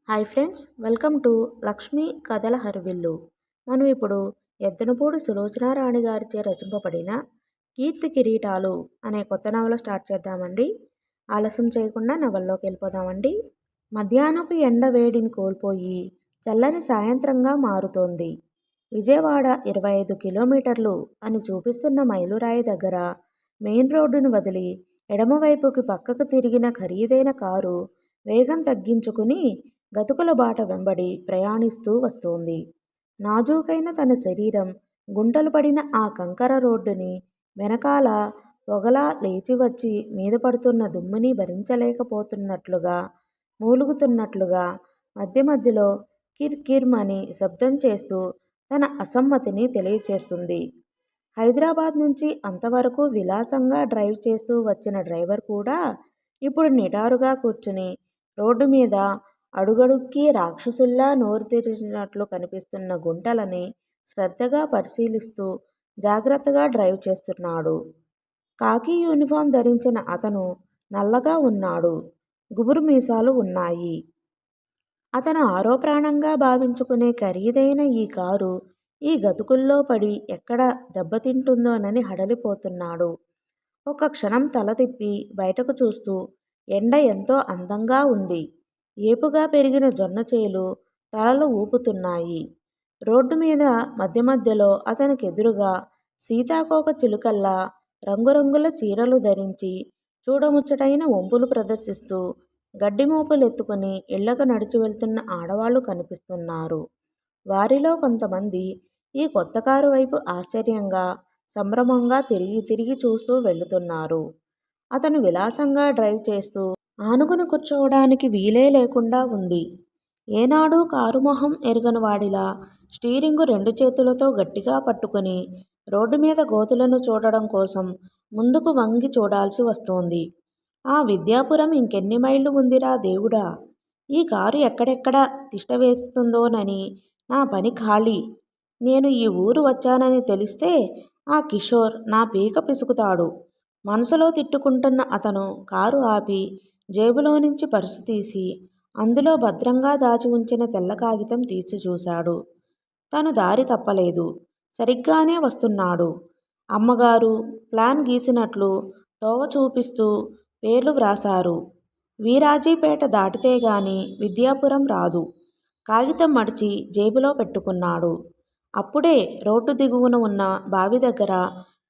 Hi friends, welcome to Lakshmi కథల హరివిల్లు. మనం ఇప్పుడు ఎద్దనపూడి సులోచనారాణి గారిచే రచింపబడిన కీర్తి కిరీటాలు అనే కొత్త నవల స్టార్ట్ చేద్దామండి. ఆలస్యం చేయకుండా నవల్లోకి వెళ్ళిపోదామండి. మధ్యాహ్నపు ఎండ వేడిని కోల్పోయి చల్లని సాయంత్రంగా మారుతోంది. విజయవాడ 25 కిలోమీటర్లు అని చూపిస్తున్న మైలురాయి దగ్గర మెయిన్ రోడ్డును వదిలి ఎడమవైపుకి పక్కకు తిరిగిన ఖరీదైన కారు వేగం తగ్గించుకుని గతుకుల బాట వెంబడి ప్రయాణిస్తూ వస్తోంది. నాజూకైన తన శరీరం గుంటలు పడిన ఆ కంకర రోడ్డుని వెనకాల పొగలా లేచి వచ్చి మీద పడుతున్న దుమ్ముని భరించలేకపోతున్నట్లుగా మూలుగుతున్నట్లుగా మధ్య మధ్యలో కిర్కిర్మని శబ్దం చేస్తూ తన అసమ్మతిని తెలియచేస్తుంది. హైదరాబాద్ నుంచి అంతవరకు విలాసంగా డ్రైవ్ చేస్తూ వచ్చిన డ్రైవర్ కూడా ఇప్పుడు నిటారుగా కూర్చుని రోడ్డు మీద అడుగడుక్కి రాక్షసుల్లా నోరు తెరిచినట్లు కనిపిస్తున్న గుంటలని శ్రద్ధగా పరిశీలిస్తూ జాగ్రత్తగా డ్రైవ్ చేస్తున్నాడు. కాకి యూనిఫామ్ ధరించిన అతను నల్లగా ఉన్నాడు. గుబురు మీసాలు ఉన్నాయి. అతను ఆరో ప్రాణంగా భావించుకునే ఖరీదైన ఈ కారు ఈ గతుకుల్లో పడి ఎక్కడ దెబ్బతింటుందోనని హడలిపోతున్నాడు. ఒక క్షణం తల తిప్పి బయటకు చూస్తూ ఎండ ఎంతో అందంగా ఉంది. ఏపుగా పెరిగిన జొన్న చేలు తలలు ఊపుతున్నాయి. రోడ్డు మీద మధ్య మధ్యలో అతనికెదురుగా సీతాకోక చిలుకల్లా రంగురంగుల చీరలు ధరించి చూడముచ్చటైన వంపులు ప్రదర్శిస్తూ గడ్డి మోపులెత్తుకుని ఇళ్లకు నడిచి వెళ్తున్న ఆడవాళ్లు కనిపిస్తున్నారు. వారిలో కొంతమంది ఈ కొత్త కారు వైపు ఆశ్చర్యంగా సంభ్రమంగా తిరిగి తిరిగి చూస్తూ వెళుతున్నారు. అతను విలాసంగా డ్రైవ్ చేస్తూ ఆనుకుని కూర్చోవడానికి వీలే లేకుండా ఉంది. ఏనాడు కారు మొహం ఎరుగని వాడిలా స్టీరింగు 2 చేతులతో గట్టిగా పట్టుకుని రోడ్డు మీద గోతులను చూడడం కోసం ముందుకు వంగి చూడాల్సి వస్తోంది. ఆ విద్యాపురం ఇంకెన్ని మైళ్ళు ఉందిరా దేవుడా! ఈ కారు ఎక్కడెక్కడ తిష్టవేస్తుందోనని నా పని ఖాళీ. నేను ఈ ఊరు వచ్చానని తెలిస్తే ఆ కిషోర్ నా పీక పిసుకుతాడు. మనసులో తిట్టుకుంటున్న అతను కారు ఆపి జేబులోంచి పర్సు తీసి అందులో భద్రంగా దాచి ఉంచిన తెల్ల కాగితం తీసి చూశాడు. తను దారి తప్పలేదు. సరిగ్గానే వస్తున్నాడు. అమ్మగారు ప్లాన్ గీసినట్లు తోవ చూపిస్తూ పేర్లు వ్రాశారు. వీరాజీపేట దాటితే గాని విద్యాపురం రాదు. కాగితం మడిచి జేబులో పెట్టుకున్నాడు. అప్పుడే రోడ్డు దిగువన ఉన్న బావి దగ్గర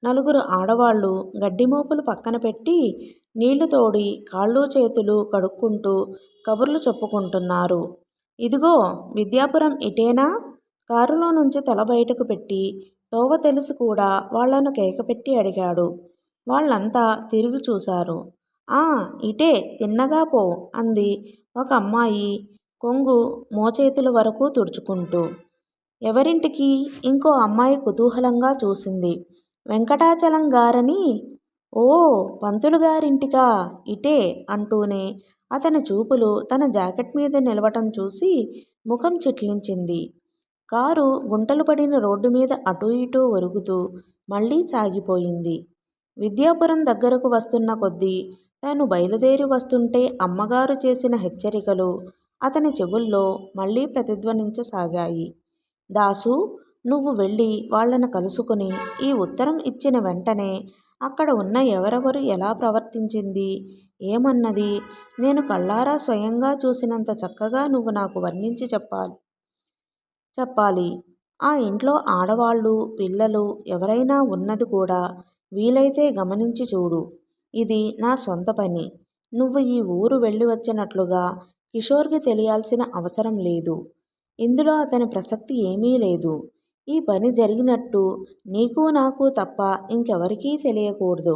నలుగురు ఆడవాళ్లు గడ్డిమోపులు పక్కన పెట్టి నీళ్లు తోడి కాళ్ళు చేతులు కడుక్కుంటూ కబుర్లు చెప్పుకుంటున్నారు. ఇదిగో విద్యాపురం ఇటేనా? కారులో నుంచి తల బయటకు పెట్టి తోవ తెలిసి కూడా వాళ్లను కేకపెట్టి అడిగాడు. వాళ్ళంతా తిరిగి చూశారు. ఆ ఇటే, తిన్నగా పో అంది ఒక అమ్మాయి కొంగు మోచేతుల వరకు తుడుచుకుంటూ. ఎవరింటికి? ఇంకో అమ్మాయి కుతూహలంగా చూసింది. వెంకటాచలం గారని. ఓ పంతులు గారింటికా? ఇటే అంటూనే అతని చూపులు తన జాకెట్ మీద నిలవటం చూసి ముఖం చిట్లించింది. కారు గుంటలు పడిన రోడ్డు మీద అటూ ఇటూ ఒరుగుతూ మళ్లీ సాగిపోయింది. విద్యాపురం దగ్గరకు వస్తున్న కొద్దీ తాను బయలుదేరి వస్తుంటే అమ్మగారు చేసిన హెచ్చరికలు అతని చెవుల్లో మళ్లీ ప్రతిధ్వనించసాగాయి. దాసు, నువ్వు వెళ్ళి వాళ్లను కలుసుకుని ఈ ఉత్తరం ఇచ్చిన వెంటనే అక్కడ ఉన్న ఎవరెవరు ఎలా ప్రవర్తించింది, ఏమన్నది నేను కళ్ళారా స్వయంగా చూసినంత చక్కగా నువ్వు నాకు వర్ణించి చెప్పాలి. ఆ ఇంట్లో ఆడవాళ్లు పిల్లలు ఎవరైనా ఉన్నది కూడా వీలైతే గమనించి చూడు. ఇది నా సొంత పని. నువ్వు ఈ ఊరు వెళ్ళి వచ్చినట్లుగా కిషోర్కి తెలియాల్సిన అవసరం లేదు. ఇందులో అతని ప్రసక్తి ఏమీ లేదు. ఈ పని జరిగినట్టు నీకు నాకు తప్ప ఇంకెవరికీ తెలియకూడదు.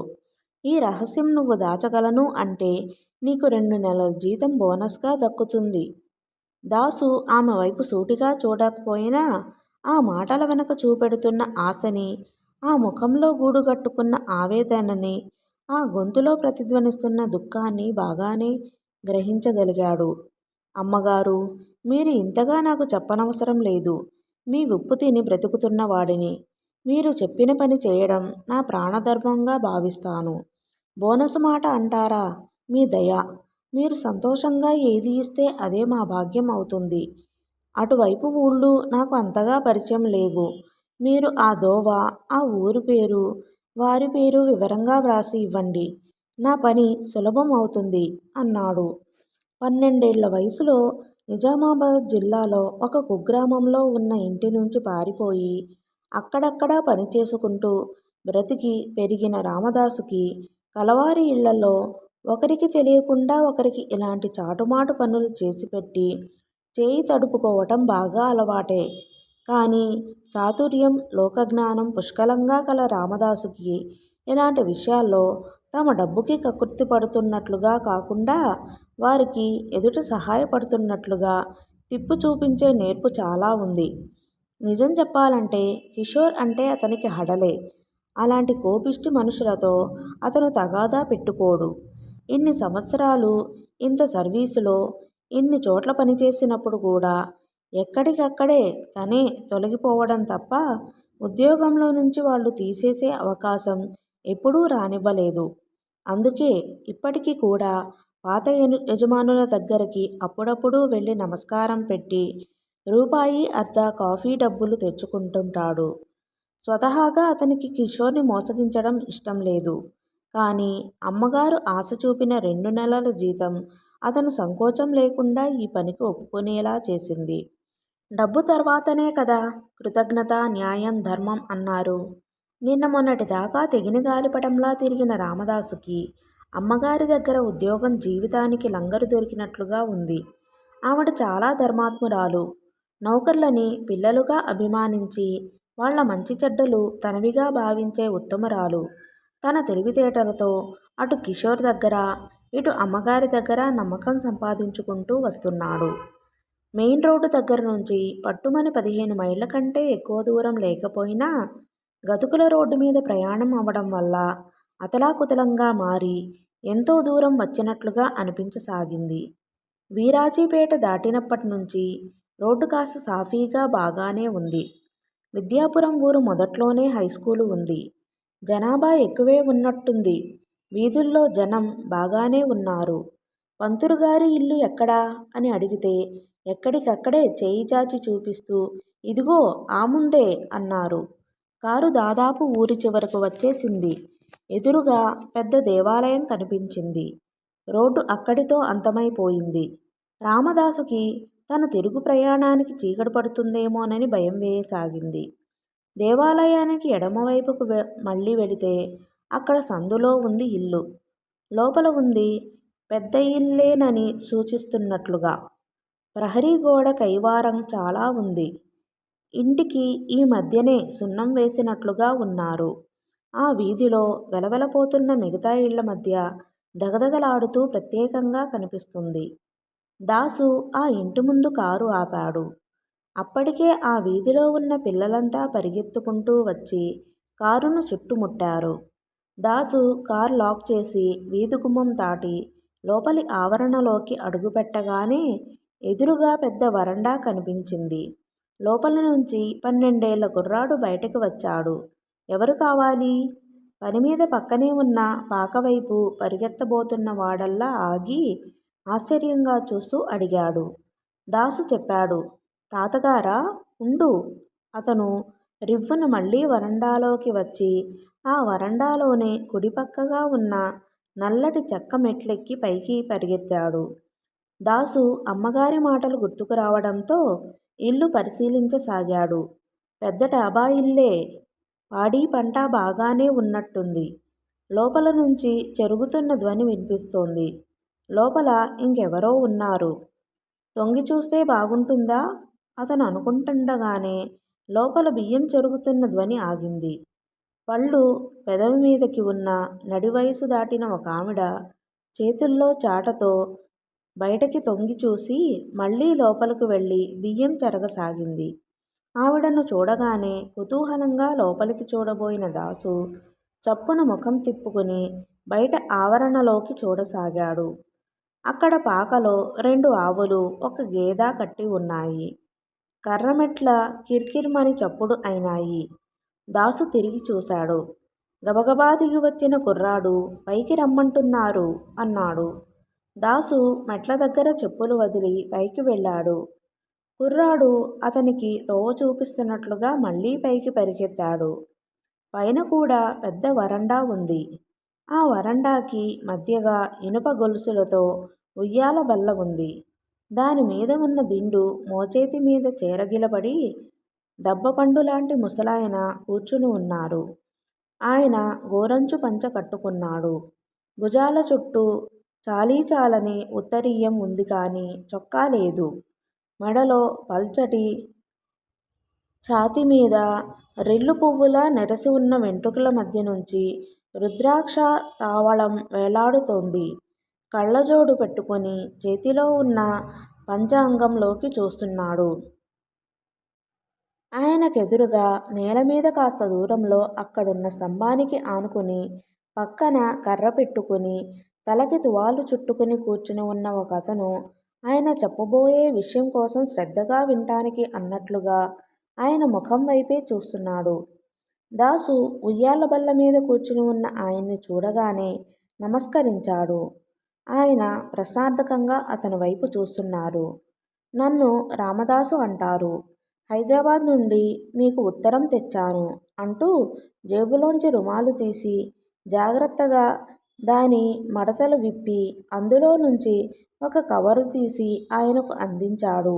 ఈ రహస్యం నువ్వు దాచగలను అంటే నీకు 2 నెలల జీతం బోనస్గా దక్కుతుంది. దాసు ఆమె వైపు సూటిగా చూడకపోయినా ఆ మాటల వెనక చూపెడుతున్న ఆశని, ఆ ముఖంలో గూడుగట్టుకున్న ఆవేదనని, ఆ గొంతులో ప్రతిధ్వనిస్తున్న దుఃఖాన్ని బాగానే గ్రహించగలిగాడు. అమ్మగారు, మీరు ఇంతగా నాకు చెప్పనవసరం లేదు. మీ ఉప్పు తిని బ్రతుకుతున్న వాడిని. మీరు చెప్పిన పని చేయడం నా ప్రాణధర్మంగా భావిస్తాను. బోనసు మాట అంటారా? మీ దయ. మీరు సంతోషంగా ఏది ఇస్తే అదే మా భాగ్యం అవుతుంది. అటువైపు ఊళ్ళు నాకు అంతగా పరిచయం లేవు. మీరు ఆ దోవ, ఆ ఊరు పేరు, వారి పేరు వివరంగా వ్రాసి ఇవ్వండి. నా పని సులభం అవుతుంది అన్నాడు. 12 ఏళ్ల వయసులో నిజామాబాద్ జిల్లాలో ఒక కుగ్రామంలో ఉన్న ఇంటి నుంచి పారిపోయి అక్కడక్కడా పనిచేసుకుంటూ బ్రతికి పెరిగిన రామదాసుకి కలవారి ఇళ్లలో ఒకరికి తెలియకుండా ఒకరికి ఇలాంటి చాటుమాటు పనులు చేసిపెట్టి చేయి తడుపుకోవటం బాగా అలవాటే. కానీ చాతుర్యం, లోకజ్ఞానం పుష్కలంగా కల రామదాసుకి ఇలాంటి విషయాల్లో తమ డబ్బుకి కకృతి పడుతున్నట్లుగా కాకుండా వారికి ఎదుట సహాయపడుతున్నట్లుగా తిప్పు చూపించే నేర్పు చాలా ఉంది. నిజం చెప్పాలంటే కిషోర్ అంటే అతనికి హడలే. అలాంటి కోపిష్టి మనుషులతో అతను తగాదా పెట్టుకోడు. ఇన్ని సంవత్సరాలు ఇంత సర్వీసులో ఇన్ని చోట్ల పనిచేసినప్పుడు కూడా ఎక్కడికక్కడే తనే తొలగిపోవడం తప్ప ఉద్యోగంలో నుంచి వాళ్ళు తీసేసే అవకాశం ఎప్పుడూ రానివ్వలేదు. అందుకే ఇప్పటికీ కూడా పాత యజమానుల దగ్గరికి అప్పుడప్పుడు వెళ్ళి నమస్కారం పెట్టి రూపాయి అర్ధ కాఫీ డబ్బులు తెచ్చుకుంటుంటాడు. స్వతహాగా అతనికి కిషోర్ని మోసగించడం ఇష్టం లేదు. కానీ అమ్మగారు ఆశ చూపిన 2 నెలల జీతం అతను సంకోచం లేకుండా ఈ పనికి ఒప్పుకునేలా చేసింది. డబ్బు తర్వాతనే కదా కృతజ్ఞత, న్యాయం, ధర్మం అన్నారు. నిన్న మొన్నటిదాకా తెగిన గాలిపటంలా తిరిగిన రామదాసుకి అమ్మగారి దగ్గర ఉద్యోగం జీవితానికి లంగరు దొరికినట్లుగా ఉంది. ఆవిడ చాలా ధర్మాత్మురాలు. నౌకర్లని పిల్లలుగా అభిమానించి వాళ్ల మంచి చెడ్డలు తనవిగా భావించే ఉత్తమురాలు. తన తెలివితేటలతో అటు కిషోర్ దగ్గర ఇటు అమ్మగారి దగ్గర నమ్మకం సంపాదించుకుంటూ వస్తున్నాడు. మెయిన్ రోడ్డు దగ్గర నుంచి పట్టుమని 15 మైళ్ళ కంటే ఎక్కువ దూరం లేకపోయినా గతుకుల రోడ్డు మీద ప్రయాణం అవడం వల్ల అతలాకుతలంగా మారి ఎంతో దూరం వచ్చినట్లుగా అనిపించసాగింది. వీరాజీపేట దాటినప్పటి నుంచి రోడ్డు కాస్త సాఫీగా బాగానే ఉంది. విద్యాపురం ఊరు మొదట్లోనే హైస్కూలు ఉంది. జనాభా ఎక్కువే ఉన్నట్టుంది. వీధుల్లో జనం బాగానే ఉన్నారు. పంతులుగారి ఇల్లు ఎక్కడా అని అడిగితే ఎక్కడికక్కడే చేయి చాచి చూపిస్తూ ఇదిగో ఆ ముందే అన్నారు. కారు దాదాపు ఊరి చివరకు వచ్చేసింది. ఎదురుగా పెద్ద దేవాలయం కనిపించింది. రోడ్డు అక్కడితో అంతమైపోయింది. రామదాసుకి తన తిరుగు ప్రయాణానికి చీకటి పడుతుందేమోనని భయం వేయసాగింది. దేవాలయానికి ఎడమవైపుకు మళ్ళీ వెళితే అక్కడ సందులో ఉంది ఇల్లు. లోపల ఉంది పెద్ద ఇల్లేనని సూచిస్తున్నట్లుగా. ప్రహరీ గోడ కైవారం చాలా ఉంది. ఇంటికి ఈ మధ్యనే సున్నం వేసినట్లుగా ఉన్నారు. ఆ వీధిలో వెలవెలపోతున్న మిగతా ఇళ్ల మధ్య దగదగలాడుతూ ప్రత్యేకంగా కనిపిస్తుంది. దాసు ఆ ఇంటి ముందు కారు ఆపాడు. అప్పటికే ఆ వీధిలో ఉన్న పిల్లలంతా పరిగెత్తుకుంటూ వచ్చి కారును చుట్టుముట్టారు. దాసు కారు లాక్ చేసి వీధి గుమ్మం దాటి లోపలి ఆవరణలోకి అడుగుపెట్టగానే ఎదురుగా పెద్ద వరండా కనిపించింది. లోపల నుంచి 12 ఏళ్ల కుర్రాడు బయటకు వచ్చాడు. ఎవరు కావాలి? పనిమీద పక్కనే ఉన్న పాకవైపు పరిగెత్తబోతున్న వాడల్లా ఆగి ఆశ్చర్యంగా చూస్తూ అడిగాడు. దాసు చెప్పాడు. తాతగారా? ఉండు. అతను రివ్వున మళ్ళీ వరండాలోకి వచ్చి ఆ వరండాలోనే కుడిపక్కగా ఉన్న నల్లటి చెక్క మెట్లెక్కి పైకి పరిగెత్తాడు. దాసు అమ్మగారి మాటలు గుర్తుకు రావడంతో ఇల్లు పరిశీలించసాగాడు. పెద్ద డాబా ఇల్లే. పాడి పంట బాగానే ఉన్నట్టుంది. లోపల నుంచి చెరుగుతున్న ధ్వని వినిపిస్తోంది. లోపల ఇంకెవరో ఉన్నారు. తొంగి చూస్తే బాగుంటుందా? అతను అనుకుంటుండగానే లోపల బియ్యం చెరుగుతున్న ధ్వని ఆగింది. పళ్ళు పెదవి మీదకి ఉన్న నడివయసు దాటిన ఒకావిడ చేతుల్లో చాటతో బయటకి తొంగి చూసి మళ్ళీ లోపలకు వెళ్ళి బియ్యం చెరగసాగింది. ఆవిడను చూడగానే కుతూహలంగా లోపలికి చూడబోయిన దాసు చప్పున ముఖం తిప్పుకుని బయట ఆవరణలోకి చూడసాగాడు. అక్కడ పాకలో 2 ఆవులు, 1 గేద కట్టి ఉన్నాయి. కర్రమెట్ల కిర్కిర్మని చప్పుడు అయినాయి. దాసు తిరిగి చూశాడు. గబగబా దిగి వచ్చిన కుర్రాడు పైకి రమ్మంటున్నారు అన్నాడు. దాసు మెట్ల దగ్గర చెప్పులు వదిలి పైకి వెళ్ళాడు. కుర్రాడు అతనికి తోవ చూపిస్తున్నట్లుగా మళ్ళీ పైకి పరిగెత్తాడు. పైన కూడా పెద్ద వరండా ఉంది. ఆ వరండాకి మధ్యగా ఇనుప గొలుసులతో ఉయ్యాల బల్ల ఉంది. దాని మీద ఉన్న దిండు మోచేతి మీద చేరగిలబడి దబ్బపండులాంటి ముసలాయన కూర్చుని ఉన్నారు. ఆయన గోరంచు పంచ కట్టుకున్నాడు. భుజాల చుట్టూ చాలీచాలని ఉత్తరీయం ఉంది కానీ చొక్కా లేదు. మెడలో పల్చటి, ఛాతీ మీద రెల్లు పువ్వులా నెరసి ఉన్న వెంట్రుకల మధ్య నుంచి రుద్రాక్ష తావళం వేలాడుతోంది. కళ్ళజోడు పెట్టుకుని చేతిలో ఉన్న పంచాంగంలోకి చూస్తున్నాడు. ఆయనకెదురుగా నేలమీద కాస్త దూరంలో అక్కడున్న స్తంభానికి ఆనుకుని పక్కన కర్ర పెట్టుకుని తలకి తువాలు చుట్టుకుని కూర్చుని ఉన్న ఒకతను ఆయన చెప్పబోయే విషయం కోసం శ్రద్ధగా వినటానికి అన్నట్లుగా ఆయన ముఖం వైపే చూస్తున్నాడు. దాసు ఉయ్యాల బల్ల మీద కూర్చుని ఉన్న ఆయన్ని చూడగానే నమస్కరించాడు. ఆయన ప్రశ్నార్థకంగా అతని వైపు చూస్తున్నారు. నన్ను రామదాసు అంటారు. హైదరాబాద్ నుండి మీకు ఉత్తరం తెచ్చాను అంటూ జేబులోంచి రుమాలు తీసి జాగ్రత్తగా దాని మడతలు విప్పి అందులో నుంచి ఒక కవరు తీసి ఆయనకు అందించాడు.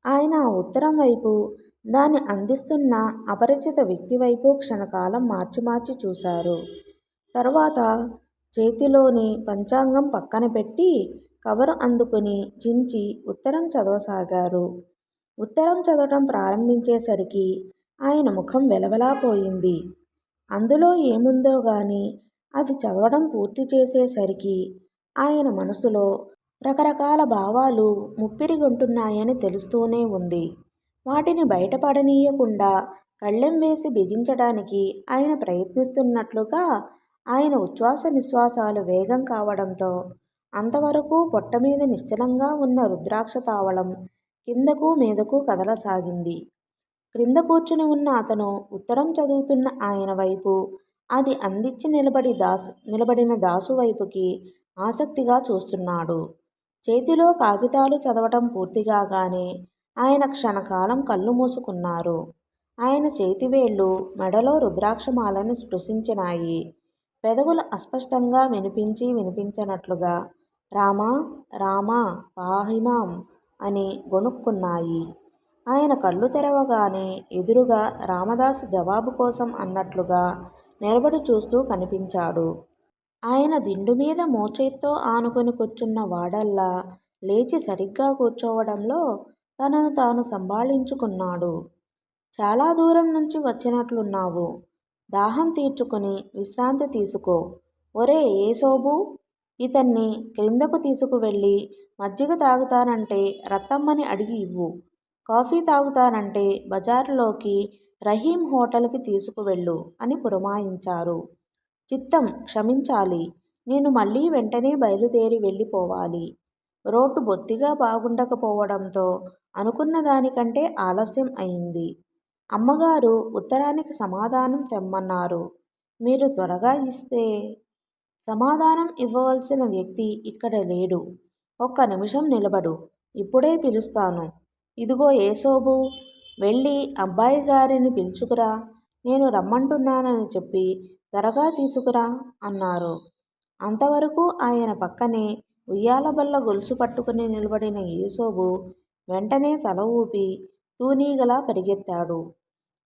ఆయన ఆ ఉత్తరం వైపు, దాన్ని అందిస్తున్న అపరిచిత వ్యక్తి వైపు క్షణకాలం మార్చి మార్చి చూశారు. తరువాత చేతిలోని పంచాంగం పక్కన పెట్టి కవరు అందుకుని చించి ఉత్తరం చదవసాగారు. ఉత్తరం చదవటం ప్రారంభించేసరికి ఆయన ముఖం వెలవెలాపోయింది. అందులో ఏముందో గాని అది చదవడం పూర్తి చేసేసరికి ఆయన మనసులో రకరకాల భావాలు ముప్పిరిగొంటున్నాయని తెలుస్తూనే ఉంది. వాటిని బయటపడనీయకుండా కళ్ళెం వేసి బిగించడానికి ఆయన ప్రయత్నిస్తున్నట్లుగా ఆయన ఉచ్ఛ్వాస నిశ్వాసాలు వేగం కావడంతో అంతవరకు పొట్టమీద నిశ్చలంగా ఉన్న రుద్రాక్ష తావళం కిందకు మీదకు కదలసాగింది. క్రింద కూర్చుని ఉన్న అతను ఉత్తరం చదువుతున్న ఆయన వైపు, అది అందించి నిలబడిన దాసు వైపుకి ఆసక్తిగా చూస్తున్నాడు. చేతిలో కాగితాలు చదవటం పూర్తికాగానే ఆయన క్షణకాలం కళ్ళు మూసుకున్నారు. ఆయన చేతివేళ్లు మెడలో రుద్రాక్షమాలని స్పృశించినాయి. పెదవులు అస్పష్టంగా వినిపించనట్లుగా రామా రామా పాహిమాం అని గొణుక్కున్నాయి. ఆయన కళ్ళు తెరవగానే ఎదురుగా రామదాసు జవాబు కోసం అన్నట్లుగా నిలబడి చూస్తూ కనిపించాడు. ఆయన దిండు మీద మోచేత్తో ఆనుకుని కూర్చున్న వాడల్లా లేచి సరిగ్గా కూర్చోవడంలో తనను తాను సంభాళించుకున్నాడు. చాలా దూరం నుంచి వచ్చినట్లున్నావు. దాహం తీర్చుకుని విశ్రాంతి తీసుకో. ఒరే ఏసోబు, ఇతన్ని క్రిందకు తీసుకువెళ్ళి మజ్జిగ తాగుతానంటే రత్తమ్మని అడిగి ఇవ్వు. కాఫీ తాగుతానంటే బజారులోకి రహీం హోటల్కి తీసుకువెళ్ళు అని పురమాయించారు. చిత్తం, క్షమించాలి. నేను మళ్ళీ వెంటనే బయలుదేరి వెళ్ళిపోవాలి. రోడ్డు బొత్తిగా బాగుండకపోవడంతో అనుకున్న దానికంటే ఆలస్యం అయింది. అమ్మగారు ఉత్తరానికి సమాధానం తెమ్మన్నారు. మీరు త్వరగా ఇస్తే. సమాధానం ఇవ్వవలసిన వ్యక్తి ఇక్కడ లేడు. ఒక్క నిమిషం నిలబడు. ఇప్పుడే పిలుస్తాను. ఇదిగో ఏసోబు, వెళ్ళి అబ్బాయి గారిని పిలుచుకురా. నేను రమ్మంటున్నానని చెప్పి త్వరగా తీసుకురా అన్నారు. అంతవరకు ఆయన పక్కనే ఉయ్యాలబల్ల గొలుసు పట్టుకుని నిలబడిన ఏసోబు వెంటనే తల ఊపి తూనీగలా పరిగెత్తాడు.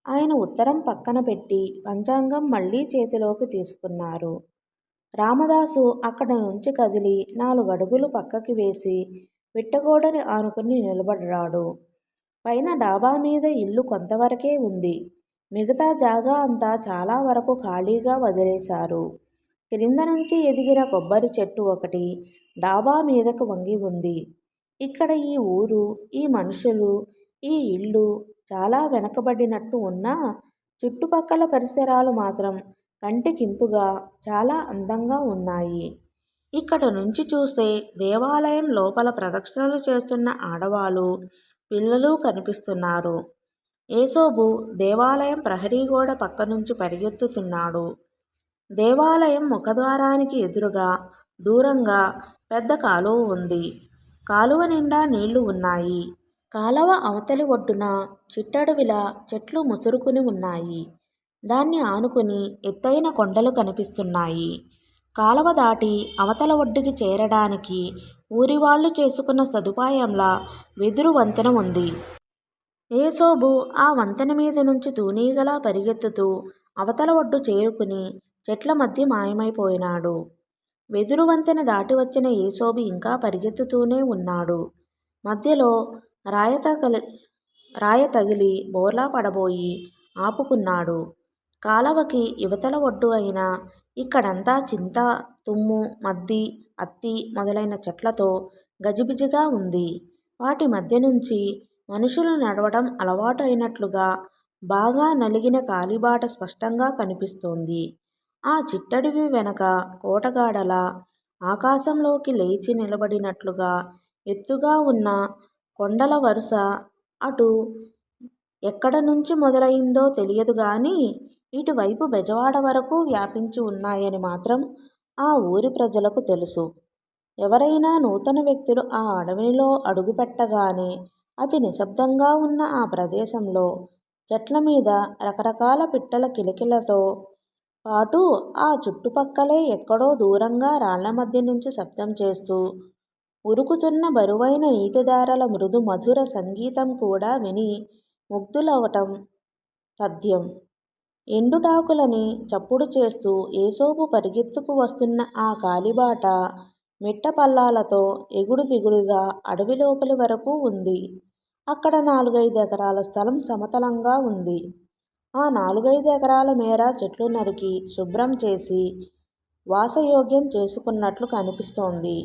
ఆయన ఉత్తరం పక్కన పెట్టి పంచాంగం మళ్ళీ చేతిలోకి తీసుకున్నారు. రామదాసు అక్కడ నుంచి కదిలి 4 అడుగులు పక్కకి వేసి పిట్టగోడని ఆనుకుని నిలబడ్డాడు. పైన డాబా మీద ఇల్లు కొంతవరకే ఉంది. మిగతా జాగా అంతా చాలా వరకు ఖాళీగా వదిలేశారు. క్రింద నుంచి ఎదిగిన కొబ్బరి చెట్టు ఒకటి డాబా మీదకు వంగి ఉంది. ఇక్కడ ఈ ఊరు, ఈ మనుషులు, ఈ ఇల్లు చాలా వెనకబడినట్టు ఉన్నా చుట్టుపక్కల పరిసరాలు మాత్రం కంటికింపుగా చాలా అందంగా ఉన్నాయి. ఇక్కడ నుంచి చూస్తే దేవాలయం లోపల ప్రదక్షిణలు చేస్తున్న ఆడవాళ్ళు, పిల్లలు కనిపిస్తున్నారు. ఏసోబు దేవాలయం ప్రహరీ గోడ పక్క నుంచి పరిగెత్తుతున్నాడు. దేవాలయం ముఖద్వారానికి ఎదురుగా దూరంగా పెద్ద కాలువ ఉంది. కాలువ నిండా నీళ్లు ఉన్నాయి. కాలువ అవతలి ఒడ్డున చిట్టడవిలా చెట్లు ముసురుకుని ఉన్నాయి. దాన్ని ఆనుకుని ఎత్తైన కొండలు కనిపిస్తున్నాయి. కాలువ దాటి అవతల ఒడ్డుకి చేరడానికి ఊరివాళ్లు చేసుకున్న సదుపాయంలా వెదురు వంతెన ఉంది. ఏసోబు ఆ వంతెన మీద నుంచి తూనీగలా పరిగెత్తుతూ అవతల ఒడ్డు చేరుకుని చెట్ల మధ్య మాయమైపోయినాడు. వెదురు వంతెన దాటి వచ్చిన ఏసోబు ఇంకా పరిగెత్తుతూనే ఉన్నాడు. మధ్యలో రాయ తగిలి బోర్లా పడబోయి ఆపుకున్నాడు. కాలవకి ఇవతల ఒడ్డు అయినా ఇక్కడంతా చింత, తుమ్ము, మద్ది, అత్తి మొదలైన చెట్లతో గజిబిజిగా ఉంది. వాటి మధ్య నుంచి మనుషులు నడవడం అలవాటు అయినట్లుగా బాగా నలిగిన కాలిబాట స్పష్టంగా కనిపిస్తోంది. ఆ చిట్టడవి వెనక కోటగాడలా ఆకాశంలోకి లేచి నిలబడినట్లుగా ఎత్తుగా ఉన్న కొండల వరుస అటు ఎక్కడ నుంచి మొదలయిందో తెలియదు గాని ఇటువైపు బెజవాడ వరకు వ్యాపించి ఉన్నాయని మాత్రం ఆ ఊరి ప్రజలకు తెలుసు. ఎవరైనా నూతన వ్యక్తులు ఆ అడవిలో అడుగుపెట్టగానే అతి నిశ్శబ్దంగా ఉన్న ఆ ప్రదేశంలో చెట్ల మీద రకరకాల పిట్టల కిలకిలతో పాటు ఆ చుట్టుపక్కలే ఎక్కడో దూరంగా రాళ్ల మధ్య నుంచి శబ్దం చేస్తూ ఉరుకుతున్న బరువైన నీటిధారల మృదు మధుర సంగీతం కూడా విని ముగ్ధులవటం తథ్యం. ఎండుటాకులని చప్పుడు చేస్తూ ఏసోబు పరిగెత్తుకు వస్తున్న ఆ కాలిబాట మిట్ట పల్లాలతో ఎగుడు దిగుడుగా అడవి లోపలి వరకు ఉంది. అక్కడ 4-5 ఎకరాల స్థలం సమతలంగా ఉంది. ఆ 4-5 ఎకరాల మేర చెట్లు నరికి శుభ్రం చేసి వాసయోగ్యం చేసుకున్నట్లు కనిపిస్తోంది.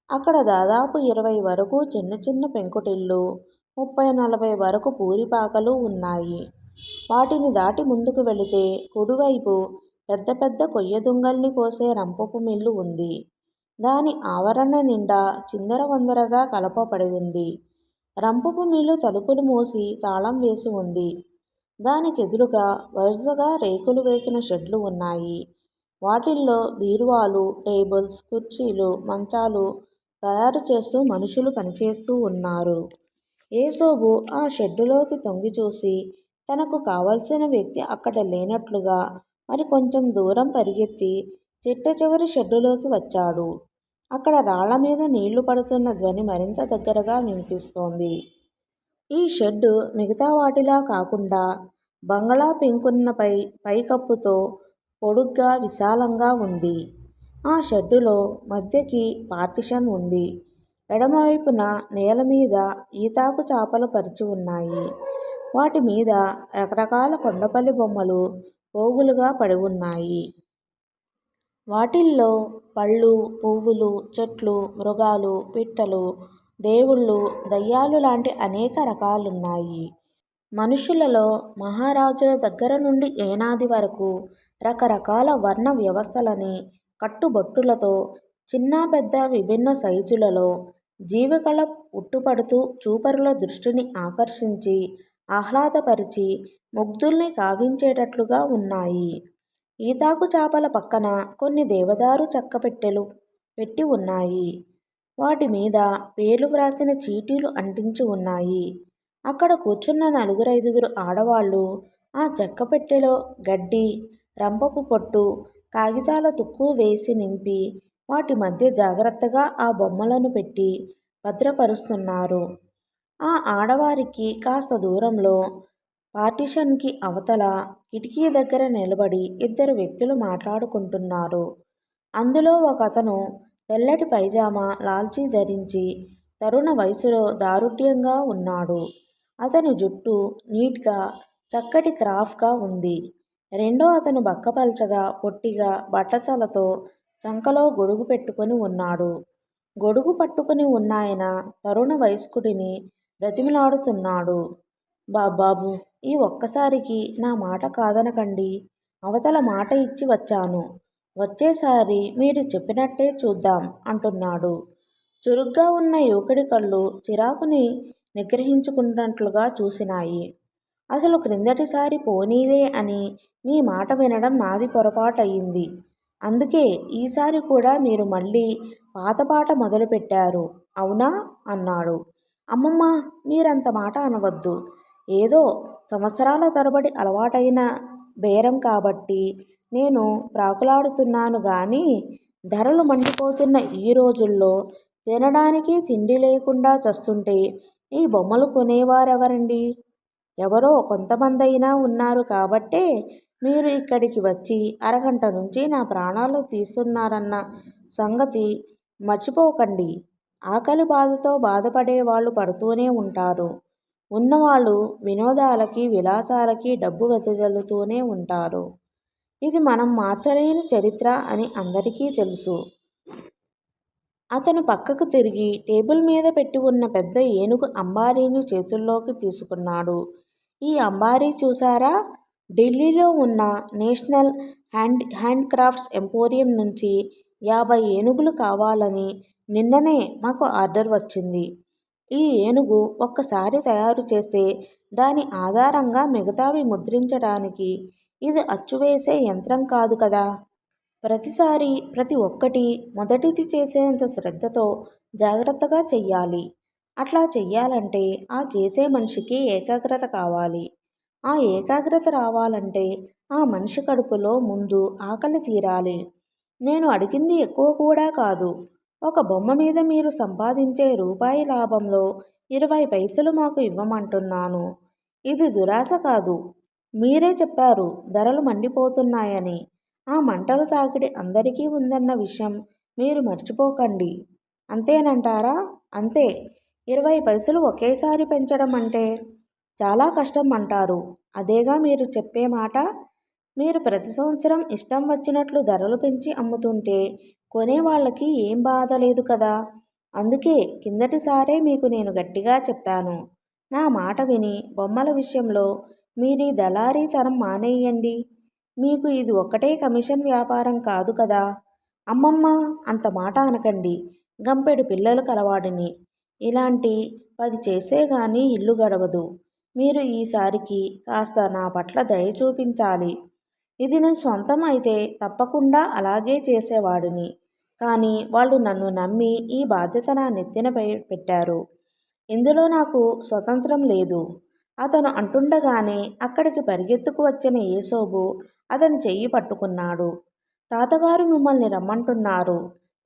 అక్కడ దాదాపు 20 వరకు చిన్న చిన్న పెంకుటిళ్ళు, 30-40 వరకు పూరిపాకలు ఉన్నాయి. వాటిని దాటి ముందుకు వెళితే కుడివైపు పెద్ద పెద్ద కొయ్యదుంగల్ని కోసే రంపపు మిల్లు ఉంది. దాని ఆవరణ నిండా చిందరవందరగా కలప ఉంది. రంపపు మిల్లు తలుపులు మూసి తాళం వేసి ఉంది. దానికెదురుగా వరుసగా రేకులు వేసిన షెడ్లు ఉన్నాయి. వాటిల్లో బీరువాలు, టేబుల్స్, కుర్చీలు, మంచాలు తయారు చేస్తూ మనుషులు పనిచేస్తూ ఉన్నారు. ఏసోబు ఆ షెడ్డులోకి తొంగి చూసి తనకు కావలసిన వ్యక్తి అక్కడ లేనట్లుగా మరి కొంచెం దూరం పరిగెత్తి చిట్టచివరి షెడ్డులోకి వచ్చాడు. అక్కడ రాళ్ల మీద నీళ్లు పడుతున్న ధ్వని మరింత దగ్గరగా వినిపిస్తోంది. ఈ షెడ్డు మిగతా వాటిలా కాకుండా బంగళా పెంకున్న పైకప్పుతో పొడుగ్గా విశాలంగా ఉంది. ఆ షెడ్డులో మధ్యకి పార్టిషన్ ఉంది. ఎడమవైపున నేలమీద ఈతాకు చాపలు పరిచి ఉన్నాయి. వాటి మీద రకరకాల కొండపల్లి బొమ్మలు పోగులుగా పడి ఉన్నాయి. వాటిల్లో పళ్ళు, పువ్వులు, చెట్లు, మృగాలు, పిట్టలు, దేవుళ్ళు, దయ్యాలు లాంటి అనేక రకాలున్నాయి. మనుషులలో మహారాజుల దగ్గర నుండి ఏనాది వరకు రకరకాల వర్ణ వ్యవస్థలని కట్టుబొట్టులతో చిన్నా పెద్ద విభిన్న సైజులలో జీవకళ ఉట్టుపడుతూ చూపరుల దృష్టిని ఆకర్షించి ఆహ్లాదపరిచి ముగ్ధుల్ని కావించేటట్లుగా ఉన్నాయి. ఈతాకు చాపల పక్కన కొన్ని దేవదారు చెక్క పెట్టెలు పెట్టి ఉన్నాయి. వాటి మీద పేర్లు వ్రాసిన చీటీలు అంటించి ఉన్నాయి. అక్కడ కూర్చున్న 4-5 ఆడవాళ్లు ఆ చెక్క పెట్టెలో గడ్డి, రంపపు పొట్టు, కాగితాల తుక్కు వేసి నింపి వాటి మధ్య జాగ్రత్తగా ఆ బొమ్మలను పెట్టి భద్రపరుస్తున్నారు. ఆ ఆడవారికి కాస్త దూరంలో పార్టిషన్కి అవతల కిటికీ దగ్గర నిలబడి 2 వ్యక్తులు మాట్లాడుకుంటున్నారు. అందులో ఒకతను తెల్లటి పైజామా, లాల్చీ ధరించి తరుణ వయసులో దారుఢ్యంగా ఉన్నాడు. అతని జుట్టు నీట్గా చక్కటి క్రాఫ్గా ఉంది. రెండో అతను బక్కపల్చగా, పొట్టిగా, బట్టతలతో చంకలో గొడుగు పెట్టుకుని ఉన్నాడు. గొడుగు పట్టుకుని ఉన్నాయన తరుణ వయస్కుడిని బ్రతిమిలాడుతున్నాడు. బాబూ, ఈ ఒక్కసారికి నా మాట కాదనకండి. అవతల మాట ఇచ్చి వచ్చాను. వచ్చేసారి మీరు చెప్పినట్టే చూద్దాం అంటున్నాడు. చురుగ్గా ఉన్న యువకుడి కళ్ళు చిరాకుని నిగ్రహించుకున్నట్లుగా చూసినాయి. అసలు క్రిందటిసారి పోనీలే అని మీ మాట వినడం నాది పొరపాటయింది. అందుకే ఈసారి కూడా మీరు మళ్ళీ పాతపాట మొదలుపెట్టారు. అవునా? అన్నాడు. అమ్మమ్మ, మీరంత మాట అనవద్దు. ఏదో సంవత్సరాల తరబడి అలవాటైన బేరం కాబట్టి నేను ప్రాకులాడుతున్నాను గాని, ధరలు మండిపోతున్న ఈ రోజుల్లో తినడానికి తిండి లేకుండా చస్తుంటే ఈ బొమ్మలు కొనేవారెవరండి? ఎవరో కొంతమందైనా ఉన్నారు కాబట్టే మీరు ఇక్కడికి వచ్చి అరగంట నుంచి నా ప్రాణాలు తీస్తున్నారన్న సంగతి మర్చిపోకండి. ఆకలి బాధతో బాధపడే వాళ్ళు పడుతూనే ఉంటారు. ఉన్నవాళ్ళు వినోదాలకి, విలాసాలకి డబ్బు వెదజల్లుతూనే ఉంటారు. ఇది మనం మార్చలేని చరిత్ర అని అందరికీ తెలుసు. అతను పక్కకు తిరిగి టేబుల్ మీద పెట్టి ఉన్న పెద్ద ఏనుగు అంబారీని చేతుల్లోకి తీసుకున్నాడు. ఈ అంబారీ చూశారా? ఢిల్లీలో ఉన్న నేషనల్ హ్యాండ్క్రాఫ్ట్స్ ఎంపోరియం నుంచి 50 ఏనుగులు కావాలని నిన్ననే మాకు ఆర్డర్ వచ్చింది. ఈ ఏనుగు ఒక్కసారి తయారు చేస్తే దాని ఆధారంగా మిగతావి ముద్రించడానికి ఇది అచ్చువేసే యంత్రం కాదు కదా. ప్రతిసారి ప్రతి ఒక్కటి మొదటిది చేసేంత శ్రద్ధతో జాగ్రత్తగా చెయ్యాలి. అట్లా చెయ్యాలంటే ఆ చేసే మనిషికి ఏకాగ్రత కావాలి. ఆ ఏకాగ్రత రావాలంటే ఆ మనిషి కడుపులో ముందు ఆకలి తీరాలి. నేను అడిగింది ఎక్కువ కూడా కాదు. ఒక బొమ్మ మీద మీరు సంపాదించే రూపాయి లాభంలో 20 పైసలు మాకు ఇవ్వమంటున్నాను. ఇది దురాశ కాదు. మీరే చెప్పారు ధరలు మండిపోతున్నాయని. ఆ మంటల తాకిడి అందరికీ ఉందన్న విషయం మీరు మర్చిపోకండి. అంతేనంటారా? అంతే. 20 పైసలు ఒకేసారి పెంచడం అంటే చాలా కష్టం అంటారు. అదేగా మీరు చెప్పే మాట. మీరు ప్రతి సంవత్సరం ఇష్టం వచ్చినట్లు ధరలు పెంచి అమ్ముతుంటే కొనేవాళ్ళకి ఏం బాధ లేదు కదా. అందుకే కిందటిసారే మీకు నేను గట్టిగా చెప్పాను. నా మాట విని బొమ్మల విషయంలో మీరీ దళారీతనం మానేయండి. మీకు ఇది ఒక్కటే కమిషన్ వ్యాపారం కాదు కదా. అమ్మమ్మ, అంత మాట అనకండి. గంపెడు పిల్లలు కలవాడిని. ఇలాంటి 10 చేసే గాని ఇల్లు గడవదు. మీరు ఈసారికి కాస్త నా పట్ల దయ చూపించాలి. ఇది నా సొంతం అయితే తప్పకుండా అలాగే చేసేవాడిని. కానీ వాళ్ళు నన్ను నమ్మి ఈ బాధ్యత నా నెత్తిన పెట్టారు. ఇందులో నాకు స్వతంత్రం లేదు. అతను అంటుండగానే అక్కడికి పరిగెత్తుకు వచ్చిన ఏసోబు అతని చెయ్యి పట్టుకున్నాడు. తాతగారు మిమ్మల్ని రమ్మంటున్నారు.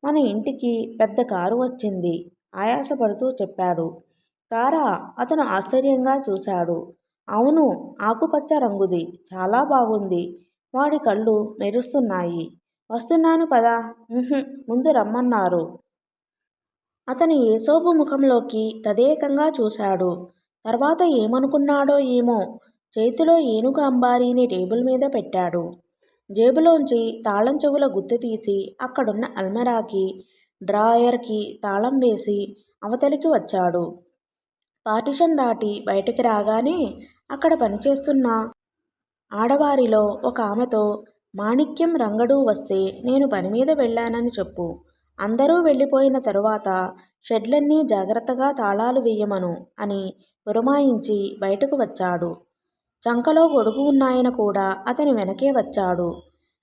మన ఇంటికి పెద్ద కారు వచ్చింది ఆయాసపడుతూ చెప్పాడు. కారా? అతను ఆశ్చర్యంగా చూశాడు. అవును, ఆకుపచ్చ రంగుది. చాలా బాగుంది. వాడి కళ్ళు మెరుస్తున్నాయి. వస్తున్నాను పదా. ముందు రమ్మన్నారు. అతను ఏసోబు ముఖంలోకి తదేకంగా చూశాడు. తర్వాత ఏమనుకున్నాడో ఏమో చేతిలో ఏనుగు అంబారీని టేబుల్ మీద పెట్టాడు. జేబులోంచి తాళం చెవుల గుత్తి తీసి అక్కడున్న అల్మెరాకి, డ్రాయర్కి తాళం వేసి అవతలికి వచ్చాడు. పార్టిషన్ దాటి బయటికి రాగానే అక్కడ పనిచేస్తున్న ఆడవారిలో ఒక ఆమెతో, మాణిక్యం రంగడు వస్తే నేను పనిమీద వెళ్ళానని చెప్పు. అందరూ వెళ్ళిపోయిన తరువాత షెడ్లన్నీ జాగ్రత్తగా తాళాలు వేయమను అని పురమాయించి బయటకు వచ్చాడు. చంకలో గొడుగు ఉన్నాయన కూడా అతని వెనకే వచ్చాడు.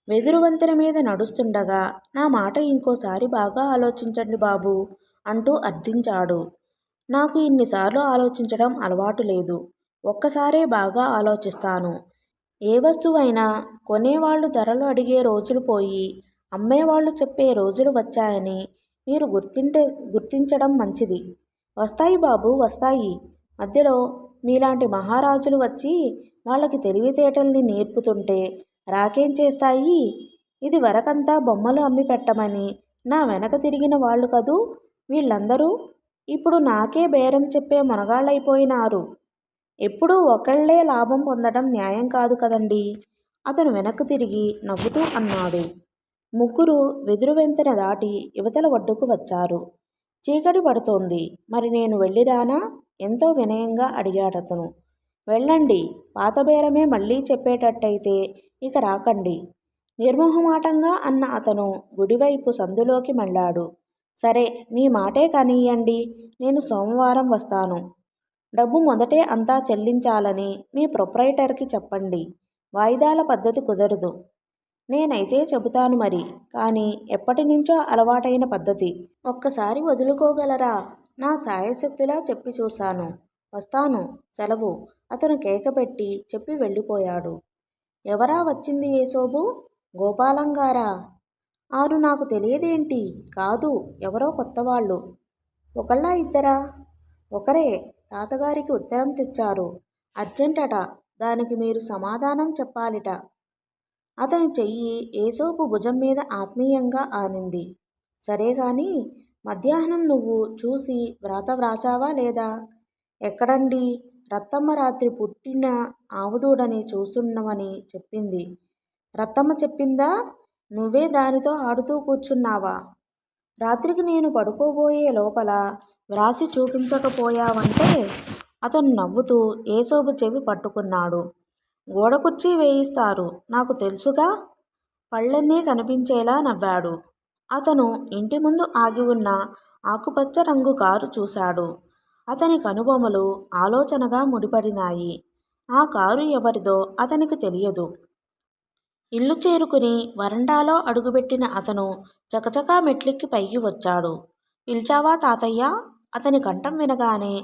వెదురు వంతెన మీద నడుస్తుండగా, నా మాట ఇంకోసారి బాగా ఆలోచించండి బాబూ అంటూ అర్థించాడు. నాకు ఇన్నిసార్లు ఆలోచించడం అలవాటు లేదు. ఒక్కసారే బాగా ఆలోచిస్తాను. ఏ వస్తువైనా కొనేవాళ్ళు ధరలు అడిగే రోజులు పోయి అమ్మేవాళ్ళు చెప్పే రోజులు వచ్చాయని మీరు గుర్తించడం మంచిది. వస్తాయి బాబు, వస్తాయి. మధ్యలో మీలాంటి మహారాజులు వచ్చి వాళ్ళకి తెలివితేటల్ని నేర్పుతుంటే రాకేం చేస్తాయి? ఇది వరకంతా బొమ్మలు అమ్మి పెట్టమని నా వెనక తిరిగిన వాళ్ళు కదూ వీళ్ళందరూ. ఇప్పుడు నాకే బేరం చెప్పే మొనగాళ్ళైపోయినారు. ఎప్పుడూ ఒకళ్లే లాభం పొందడం న్యాయం కాదు కదండి. అతను వెనక్కు తిరిగి నవ్వుతూ అన్నాడు. ముగ్గురు వెదురు వెంతెన దాటి యువతల ఒడ్డుకు వచ్చారు. చీకటి పడుతోంది. మరి నేను వెళ్ళిరానా? ఎంతో వినయంగా అడిగాడతను. వెళ్ళండి. పాత బేరమే మళ్ళీ చెప్పేటట్టయితే ఇక రాకండి. నిర్మొహమాటంగా అన్న అతను గుడివైపు సందులోకి మళ్ళాడు. సరే, మీ మాటే కనియ్యండి. నేను సోమవారం వస్తాను. డబ్బు మొదటే అంతా చెల్లించాలని మీ ప్రొప్రైటర్కి చెప్పండి. వాయిదాల పద్ధతి కుదరదు. నేనైతే చెబుతాను మరి, కానీ ఎప్పటి నుంచో అలవాటైన పద్ధతి. ఒక్కసారి వదులుకోగలరా? నా శాయశక్తులా చెప్పి చూశాను. వస్తాను, సెలవు. అతను కేక పెట్టి చెప్పి వెళ్ళిపోయాడు. ఎవరా వచ్చింది ఏసోబు? గోపాలంగారా? ఆరు నాకు తెలియదేంటి? కాదు, ఎవరో కొత్తవాళ్ళు. ఒకళ్ళా ఇద్దరా? ఒకరే. తాతగారికి ఉత్తరం తెచ్చారు. అర్జెంటట. దానికి మీరు సమాధానం చెప్పాలిట. అతని చెయ్యి ఏసోపు భుజం మీద ఆత్మీయంగా ఆనింది. సరేగాని మధ్యాహ్నం నువ్వు చూసి వ్రాత వ్రాసావా లేదా? ఎక్కడండి? రత్తమ్మ రాత్రి పుట్టిన ఆవుదూడని చూస్తున్నవని చెప్పింది. రత్తమ్మ చెప్పిందా? నువ్వే దానితో ఆడుతూ కూర్చున్నావా? రాత్రికి నేను పడుకోబోయే లోపల వ్రాసి చూపించకపోయావంటే? అతను నవ్వుతూ ఏసోబు చెవి పట్టుకున్నాడు. గోడ కుర్చీ వేయిస్తారు, నాకు తెలుసుగా. పళ్ళన్నీ కనిపించేలా నవ్వాడు. అతను ఇంటి ముందు ఆగి ఉన్న ఆకుపచ్చ రంగు కారు చూశాడు. అతని కనుబొమలు ఆలోచనగా ముడిపడినాయి. ఆ కారు ఎవరిదో అతనికి తెలియదు. ఇల్లు చేరుకుని వరండాలో అడుగుపెట్టిన అతను చకచకా మెట్లెక్కి పైకి వచ్చాడు. పిలిచావా తాతయ్య? అతని కంఠం వినగానే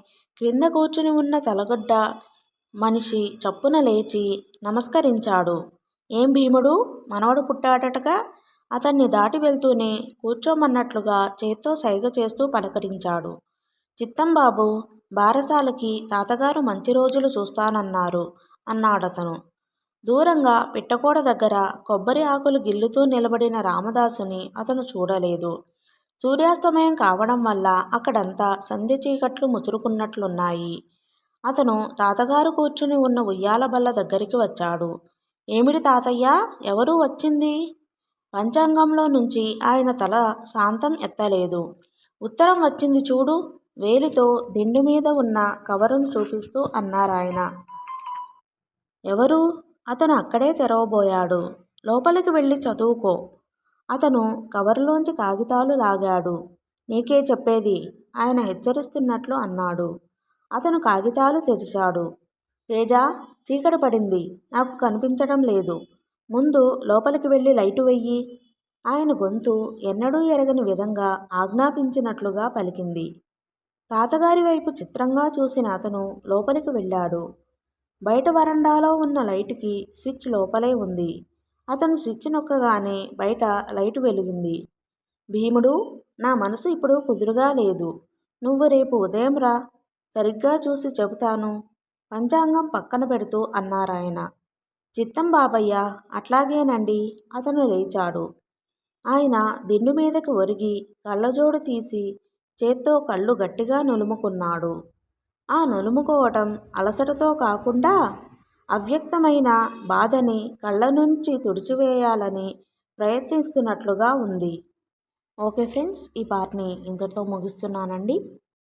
క్రింద కూర్చుని ఉన్న తలగొడ్డ మనిషి చప్పున లేచి నమస్కరించాడు. ఏం భీముడు, మనవడు పుట్టాడటగా? అతన్ని దాటి వెళ్తూనే కూర్చోమన్నట్లుగా చేత్తో సైగ చేస్తూ పలకరించాడు. చిత్తంబాబు, బారసాలకి తాతగారు మంచి రోజులు చూస్తానన్నారు అన్నాడతను. దూరంగా పిట్టకోడ దగ్గర కొబ్బరి ఆకులు గిల్లుతూ నిలబడిన రామదాసుని అతను చూడలేదు. సూర్యాస్తమయం కావడం వల్ల అక్కడంతా సంధ్య చీకట్లు ముసురుకున్నట్లున్నాయి. అతను తాతగారు కూర్చుని ఉన్న ఉయ్యాల బల్ల దగ్గరికి వచ్చాడు. ఏమిటి తాతయ్య, ఎవరూ వచ్చింది? పంచాంగంలో నుంచి ఆయన తల శాంతం ఎత్తలేదు. ఉత్తరం వచ్చింది చూడు, వేలితో దిండు మీద ఉన్న కవరును చూపిస్తూ అన్నారాయన. ఎవరు? అతను అక్కడే తెరవబోయాడు. లోపలికి వెళ్ళి చదువుకో. అతను కవరులోంచి కాగితాలు లాగాడు. నీకే చెప్పేది, ఆయన హెచ్చరిస్తున్నట్లు అన్నాడు. అతను కాగితాలు తెరిచాడు. తేజ, చీకటి పడింది, నాకు కనిపించడం లేదు. ముందు లోపలికి వెళ్ళి లైటు వెయ్యి. ఆయన గొంతు ఎన్నడూ ఎరగని విధంగా ఆజ్ఞాపించినట్లుగా పలికింది. తాతగారి వైపు చిత్రంగా చూసిన అతను లోపలికి వెళ్ళాడు. బయట వరండాలో ఉన్న లైటుకి స్విచ్ లోపలే ఉంది. అతను స్విచ్ నొక్కగానే బయట లైటు వెలిగింది. భీముడు, నా మనసు ఇప్పుడు కుదురుగా లేదు. నువ్వు రేపు ఉదయం రా, సరిగ్గా చూసి చెబుతాను. పంచాంగం పక్కన పెడుతూ అన్నారాయన. చిత్తం బాబయ్య, అట్లాగేనండి. అతను లేచాడు. ఆయన దిండు మీదకి ఒరిగి కళ్ళజోడు తీసి చేత్తో కళ్ళు గట్టిగా నులుముకున్నాడు. ఆ నులుముకోవటం అలసటతో కాకుండా అవ్యక్తమైన బాధని కళ్ళ నుంచి తుడిచివేయాలని ప్రయత్నిస్తున్నట్లుగా ఉంది. ఓకే ఫ్రెండ్స్, ఈ పార్ట్ని ఇంతటితో ముగిస్తున్నానండి.